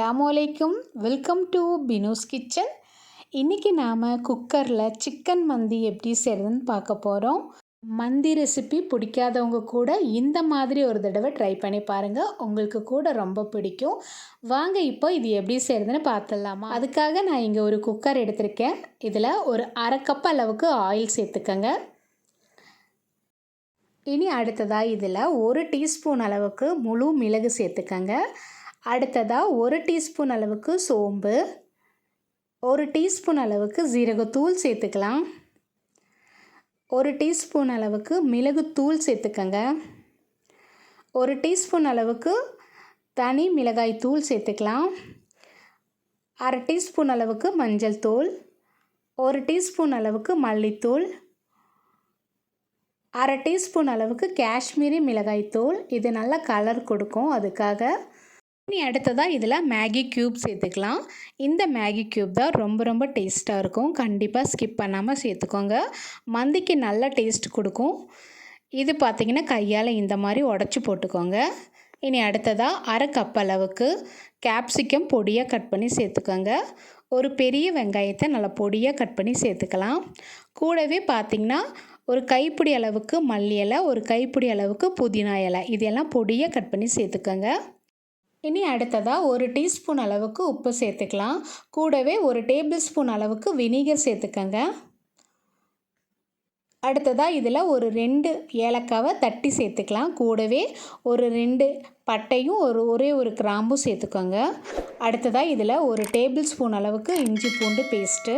அஸ்ஸலாமு அலைக்கும். Welcome to Binu's kitchen. இன்றைக்கி நாம் குக்கரில் சிக்கன் மந்தி எப்படி செய்கிறதுன்னு பார்க்க போகிறோம். மந்தி ரெசிபி பிடிக்காதவங்க கூட இந்த மாதிரி ஒரு தடவை ட்ரை பண்ணி பாருங்கள், உங்களுக்கு கூட ரொம்ப பிடிக்கும். வாங்க இப்போ இது எப்படி செய்கிறதுன்னு பார்த்துடலாமா. அதுக்காக நான் இங்கே ஒரு குக்கர் எடுத்திருக்கேன். இதில் ஒரு அரை கப் அளவுக்கு ஆயில் சேர்த்துக்கங்க. இனி அடுத்ததாக இதில் ஒரு டீஸ்பூன் அளவுக்கு முழு மிளகு சேர்த்துக்கங்க. அடுத்ததாக ஒரு டீஸ்பூன் அளவுக்கு சோம்பு, ஒரு டீஸ்பூன் அளவுக்கு ஜீரகத்தூள் சேர்த்துக்கலாம். ஒரு டீஸ்பூன் அளவுக்கு மிளகுத்தூள் சேர்த்துக்கங்க. ஒரு டீஸ்பூன் அளவுக்கு தனி மிளகாய் தூள் சேர்த்துக்கலாம். அரை டீஸ்பூன் அளவுக்கு மஞ்சள் தூள், ஒரு டீஸ்பூன் அளவுக்கு மல்லித்தூள், அரை டீஸ்பூன் அளவுக்கு காஷ்மீரி மிளகாய் தூள். இது நல்லா கலர் கொடுக்கும், அதுக்காக. இனி அடுத்ததாக இதில் மேகி க்யூப் சேர்த்துக்கலாம். இந்த மேகி க்யூப் தான் ரொம்ப டேஸ்ட்டாக இருக்கும். கண்டிப்பாக ஸ்கிப் பண்ணாமல் சேர்த்துக்கோங்க. மந்திக்கு நல்ல டேஸ்ட் கொடுக்கும். இது பார்த்திங்கன்னா கையால் இந்த மாதிரி உடச்சி போட்டுக்கோங்க. இனி அடுத்ததாக அரை கப் அளவுக்கு கேப்சிகம் பொடியாக கட் பண்ணி சேர்த்துக்கோங்க. ஒரு பெரிய வெங்காயத்தை நல்லா பொடியாக கட் பண்ணி சேர்த்துக்கலாம். கூடவே பார்த்திங்கன்னா ஒரு கைப்பிடி அளவுக்கு மல்லி இலை, ஒரு கைப்பிடி அளவுக்கு புதினா இலை, இதெல்லாம் பொடியாக கட் பண்ணி சேர்த்துக்கோங்க. இனி அடுத்ததாக ஒரு டீஸ்பூன் அளவுக்கு உப்பு சேர்த்துக்கலாம். கூடவே ஒரு டேபிள் ஸ்பூன் அளவுக்கு வினிகர் சேர்த்துக்கங்க. அடுத்ததாக இதில் ஒரு 2 ஏலக்காவை தட்டி சேர்த்துக்கலாம். கூடவே ஒரு 2 பட்டையும் ஒரே ஒரு கிராம்பும் சேர்த்துக்கோங்க. அடுத்ததாக இதில் ஒரு டேபிள் ஸ்பூன் அளவுக்கு இஞ்சி பூண்டு பேஸ்ட்டு.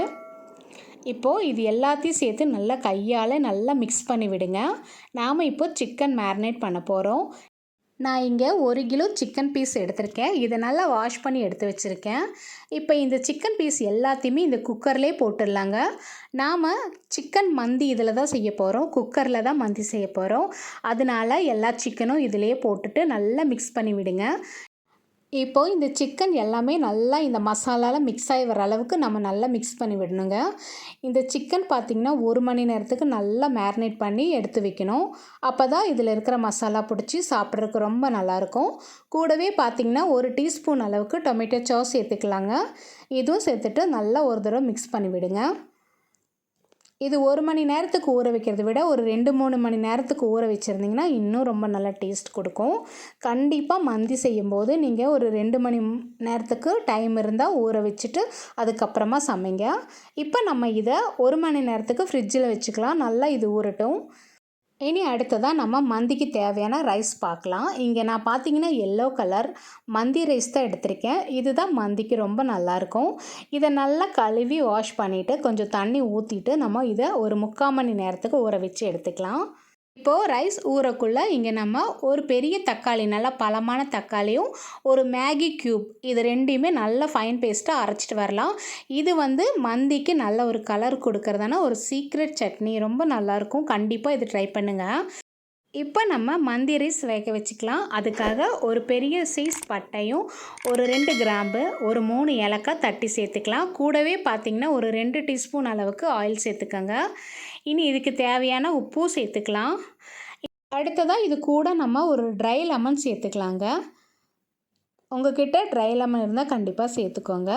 இப்போது இது எல்லாத்தையும் சேர்த்து நல்லா கையால் நல்லா மிக்ஸ் பண்ணி விடுங்க. நாம் இப்போ சிக்கன் மேரினேட் பண்ண போகிறோம். நான் இங்கே 1 கிலோ சிக்கன் பீஸ் எடுத்திருக்கேன். இதை நல்லா வாஷ் பண்ணி எடுத்து வச்சுருக்கேன். இப்போ இந்த சிக்கன் பீஸ் எல்லாத்தையுமே இந்த குக்கர்லேயே போட்டுடலாங்க. நாம் சிக்கன் மந்தி இதில் தான் செய்ய போகிறோம், குக்கரில் தான் மந்தி செய்ய போகிறோம். அதனால் எல்லா சிக்கனும் இதிலேயே போட்டுட்டு நல்லா மிக்ஸ் பண்ணி விடுங்க. இப்போது இந்த சிக்கன் எல்லாமே நல்லா இந்த மசாலாவில் மிக்ஸ் ஆகி வர அளவுக்கு நம்ம நல்லா மிக்ஸ் பண்ணி விடணுங்க. இந்த சிக்கன் பார்த்திங்கன்னா 1 மணி நேரத்துக்கு நல்லா மேரினேட் பண்ணி எடுத்து வைக்கணும். அப்போ தான் இதில் இருக்கிற மசாலா பிடிச்சி சாப்பிட்றதுக்கு ரொம்ப நல்லாயிருக்கும். கூடவே பார்த்திங்கன்னா ஒரு டீஸ்பூன் அளவுக்கு டொமேட்டோ சாஸ் சேர்த்துக்கலாங்க. இதுவும் சேர்த்துட்டு நல்லா ஒரு தடவை மிக்ஸ் பண்ணி விடுங்க. இது 1 மணி நேரத்துக்கு ஊற வைக்கிறத விட ஒரு 2-3 மணி நேரத்துக்கு ஊற வச்சுருந்திங்கன்னா இன்னும் ரொம்ப நல்லா டேஸ்ட் கொடுக்கும். கண்டிப்பாக மந்தி செய்யும்போது நீங்கள் ஒரு 2 மணி நேரத்துக்கு டைம் இருந்தால் ஊற வச்சுட்டு அதுக்கப்புறமா சமைங்க. இப்போ நம்ம இதை 1 மணி நேரத்துக்கு ஃப்ரிட்ஜில் வச்சுக்கலாம். நல்லா இது ஊறட்டும். இனி அடுத்ததாக நம்ம மந்திக்கு தேவையான ரைஸ் பார்க்கலாம். இங்கே நான் பார்த்திங்கன்னா எல்லோ கலர் மந்தி ரைஸ் தான் எடுத்திருக்கேன். இதுதான் மந்திக்கு ரொம்ப நல்லாயிருக்கும். இதை நல்லா கழுவி வாஷ் பண்ணிவிட்டு கொஞ்சம் தண்ணி ஊற்றிட்டு நம்ம இதை ஒரு 3/4 மணி நேரத்துக்கு ஊற வச்சு எடுத்துக்கலாம். இப்போது ரைஸ் ஊறக்குள்ளே இங்கே நம்ம ஒரு பெரிய தக்காளி, நல்லா பழமான தக்காளியும் ஒரு மேகி க்யூப், இது 2யுமே நல்லா ஃபைன் பேஸ்ட்டாக அரைச்சிட்டு வரலாம். இது மந்திக்கு நல்ல ஒரு கலர் கொடுக்கறதான ஒரு சீக்ரெட் சட்னி, ரொம்ப நல்லாயிருக்கும். கண்டிப்பாக இது ட்ரை பண்ணுங்கள். இப்போ நம்ம மந்தி ரைஸ் வேக வச்சுக்கலாம். அதுக்காக ஒரு பெரிய சைஸ் பட்டையும், ஒரு 2 கிராம்பு, ஒரு 3 ஏலக்காய் தட்டி சேர்த்துக்கலாம். கூடவே பார்த்திங்கன்னா ஒரு 2 டீஸ்பூன் அளவுக்கு ஆயில் சேர்த்துக்கோங்க. இனி இதுக்கு தேவையான உப்பும் சேர்த்துக்கலாம். அடுத்ததாக இது கூட நம்ம ஒரு ட்ரை லெமன் சேர்த்துக்கலாங்க. உங்கள்கிட்ட ட்ரை லெமன் இருந்தால் கண்டிப்பாக சேர்த்துக்கோங்க.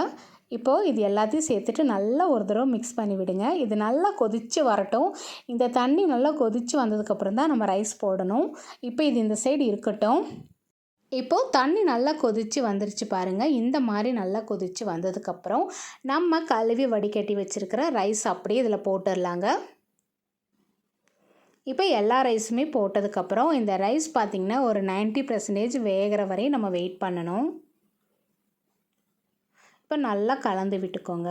இப்போது இது எல்லாத்தையும் சேர்த்துட்டு நல்லா ஒரு தடவை மிக்ஸ் பண்ணி விடுங்க. இது நல்லா கொதித்து வரட்டும். இந்த தண்ணி நல்லா கொதித்து வந்ததுக்கப்புறம் தான் நம்ம ரைஸ் போடணும். இப்போ இது இந்த சைடு இருக்கட்டும். இப்போது தண்ணி நல்லா கொதித்து வந்துருச்சு பாருங்கள். இந்த மாதிரி நல்லா கொதித்து வந்ததுக்கப்புறம் நம்ம கழுவி வடிகட்டி வச்சுருக்கிற ரைஸ் அப்படியே இதில் போட்டுடலாங்க. இப்போ எல்லா ரைஸுமே போட்டதுக்கப்புறம் இந்த ரைஸ் பார்த்திங்கன்னா ஒரு 90% வேகிற வரையும் நம்ம வெயிட் பண்ணணும். இப்போ நல்லா கலந்து விட்டுக்கோங்க.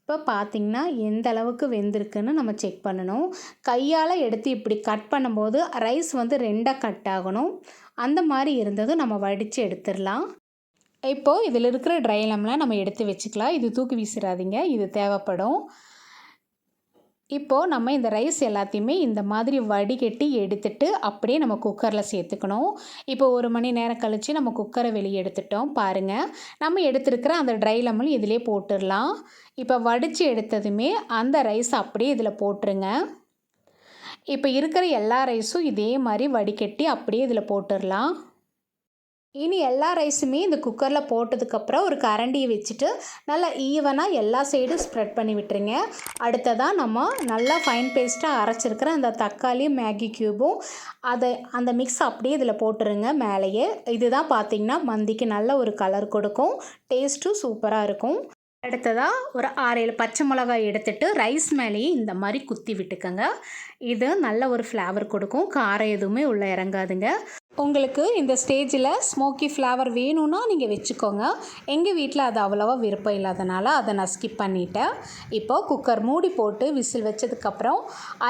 இப்போ பார்த்திங்கன்னா எந்த அளவுக்கு வெந்திருக்குன்னு நம்ம செக் பண்ணணும். கையால் எடுத்து இப்படி கட் பண்ணும்போது ரைஸ் 2ஆக கட் ஆகணும். அந்த மாதிரி இருந்தது நம்ம வடித்து எடுத்துடலாம். இப்போது இதில் இருக்கிற ட்ரை லெமனை நம்ம எடுத்து வச்சுக்கலாம். இது தூக்கி வீசிடாதீங்க, இது தேவைப்படும். இப்போது நம்ம இந்த ரைஸ் எல்லாத்தையுமே இந்த மாதிரி வடிகட்டி எடுத்துட்டு அப்படியே நம்ம குக்கரில் சேர்த்துக்கணும். இப்போ 1 மணி நேரம் கழித்து நம்ம குக்கரை வெளியே எடுத்துட்டோம் பாருங்கள். நம்ம எடுத்துருக்கிற அந்த ட்ரை லெமன் இதிலே போட்டுடலாம். இப்போ வடித்து எடுத்ததுமே அந்த ரைஸ் அப்படியே இதில் போட்டுருங்க. இப்போ இருக்கிற எல்லா ரைஸும் இதே மாதிரி வடிகட்டி அப்படியே இதில் போட்டுடலாம். இனி எல்லா ரைஸுமே இந்த குக்கரில் போட்டதுக்கப்புறம் ஒரு கரண்டியை வச்சுட்டு நல்லா ஈவனாக எல்லா சைடும் ஸ்ப்ரெட் பண்ணி விட்டுருங்க. அடுத்ததாக நம்ம நல்லா ஃபைன் பேஸ்ட்டாக அரைச்சிருக்கிற அந்த தக்காளி மேகி க்யூபும் அந்த மிக்ஸ் அப்படியே இதில் போட்டுருங்க மேலேயே. இதுதான் பார்த்திங்கன்னா மந்திக்கு நல்ல ஒரு கலர் கொடுக்கும், டேஸ்ட்டும் சூப்பராக இருக்கும். அடுத்ததாக ஒரு 6-7 பச்சை மிளகாய் எடுத்துகிட்டு ரைஸ் மேலேயே இந்த மாதிரி குத்தி விட்டுக்கோங்க. இது நல்ல ஒரு ஃப்ளேவர் கொடுக்கும், காரம் எதுவுமே உள்ளே இறங்காதுங்க. உங்களுக்கு இந்த ஸ்டேஜில் ஸ்மோக்கி ஃப்ளேவர் வேணும்னா நீங்கள் வச்சுக்கோங்க. எங்கள் வீட்டில் அது அவ்வளோவா விருப்பம் இல்லாதனால அதை நான் ஸ்கிப் பண்ணிட்டேன். இப்போது குக்கர் மூடி போட்டு விசில் வச்சதுக்கப்புறம்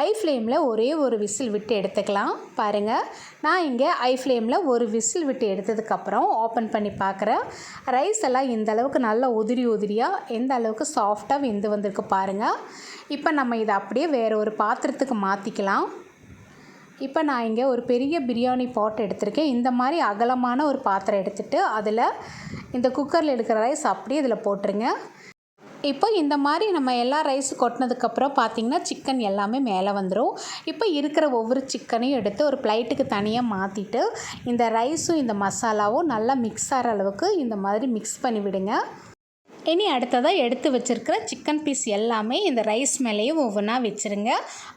ஐ ஃப்ளேமில் ஒரே ஒரு விசில் விட்டு எடுத்துக்கலாம். பாருங்கள், நான் இங்கே ஐ ஃப்ளேமில் ஒரு விசில் விட்டு எடுத்ததுக்கப்புறம் ஓப்பன் பண்ணி பார்க்குறேன். ரைஸ் எல்லாம் இந்த அளவுக்கு நல்லா உதிரியாக எந்த அளவுக்கு சாஃப்டாக வெந்து வந்திருக்கு பாருங்கள். இப்போ நம்ம இதை அப்படியே வேறு ஒரு பாத்திரத்துக்கு மாற்றிக்கலாம். இப்போ நான் இங்கே ஒரு பெரிய பிரியாணி பாட் எடுத்திருக்கேன். இந்த மாதிரி அகலமான ஒரு பாத்திரம் எடுத்துகிட்டு அதில் இந்த குக்கரில் எடுக்கிற ரைஸ் அப்படியே இதில் போட்டுருங்க. இப்போ இந்த மாதிரி நம்ம எல்லா ரைஸ் கொட்டினதுக்கப்புறம் பார்த்திங்கன்னா சிக்கன் எல்லாமே மேலே வந்துடும். இப்போ இருக்கிற ஒவ்வொரு சிக்கனையும் எடுத்து ஒரு பிளேட்டுக்கு தனியாக மாற்றிட்டு இந்த ரைஸும் இந்த மசாலாவும் நல்லா மிக்ஸ் ஆகிற அளவுக்கு இந்த மாதிரி மிக்ஸ் பண்ணி விடுங்க. இனி அடுத்ததாக எடுத்து வச்சுருக்கிற சிக்கன் பீஸ் எல்லாமே இந்த ரைஸ் மேலேயே ஒவ்வொன்றா வச்சுருங்க.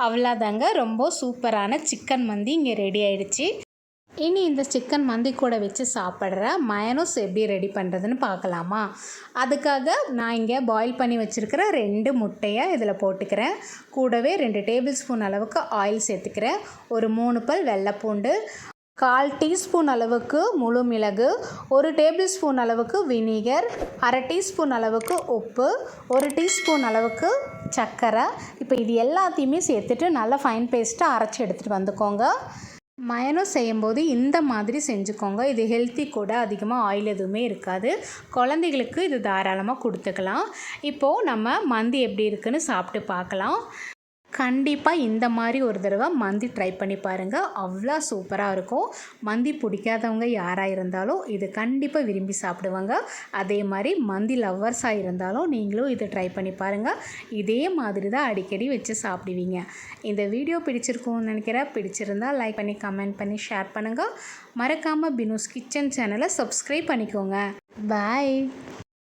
அவ்வளோதாங்க, ரொம்ப சூப்பரான சிக்கன் மந்தி இங்கே ரெடி ஆகிடுச்சு. இனி இந்த சிக்கன் மந்தி கூட வச்சு சாப்பிட்ற மயனோஸ் எப்படி ரெடி பண்ணுறதுன்னு பார்க்கலாமா? அதுக்காக நான் இங்கே பாயில் பண்ணி வச்சுருக்கிற 2 முட்டையை இதில் போட்டுக்கிறேன். கூடவே 2 டேபிள் ஸ்பூன் அளவுக்கு ஆயில் சேர்த்துக்கிறேன். ஒரு 3 பல் வெள்ளைப்பூண்டு, 1/4 டீஸ்பூன் அளவுக்கு முழு மிளகு, 1 டேபிள் ஸ்பூன் அளவுக்கு வினிகர், 1/2 டீஸ்பூன் அளவுக்கு உப்பு, 1 டீஸ்பூன் அளவுக்கு சர்க்கரை. இப்போ இது எல்லாத்தையுமே சேர்த்துட்டு நல்லா ஃபைன் பேஸ்ட்டாக அரைச்சி எடுத்துகிட்டு வந்துக்கோங்க. மயனோஸ் செய்யும்போது இந்த மாதிரி செஞ்சுக்கோங்க. இது ஹெல்த்தி கூட, அதிகமாக ஆயில் எதுவுமே இருக்காது. குழந்தைகளுக்கு இது தாராளமாக கொடுத்துக்கலாம். இப்போது நம்ம மந்தி எப்படி இருக்குன்னு சாப்பிட்டு பார்க்கலாம். கண்டிப்பாக இந்த மாதிரி ஒரு தடவை மந்தி ட்ரை பண்ணி பாருங்கள், அவ்வளோ சூப்பராக இருக்கும். மந்தி பிடிக்காதவங்க யாராக இருந்தாலும் இது கண்டிப்பாக விரும்பி சாப்பிடுவாங்க. அதே மாதிரி மந்தி லவ்வர்ஸாக இருந்தாலும் நீங்களும் இதை ட்ரை பண்ணி பாருங்கள். இதே மாதிரி தான் அடிக்கடி வச்சு சாப்பிடுவீங்க. இந்த வீடியோ பிடிச்சிருக்கும்னு நினைக்கிறேன். பிடிச்சிருந்தால் லைக் பண்ணி கமெண்ட் பண்ணி ஷேர் பண்ணுங்கள். மறக்காமல் பினூஸ் கிச்சன் சேனலை சப்ஸ்கிரைப் பண்ணிக்கோங்க. பாய்.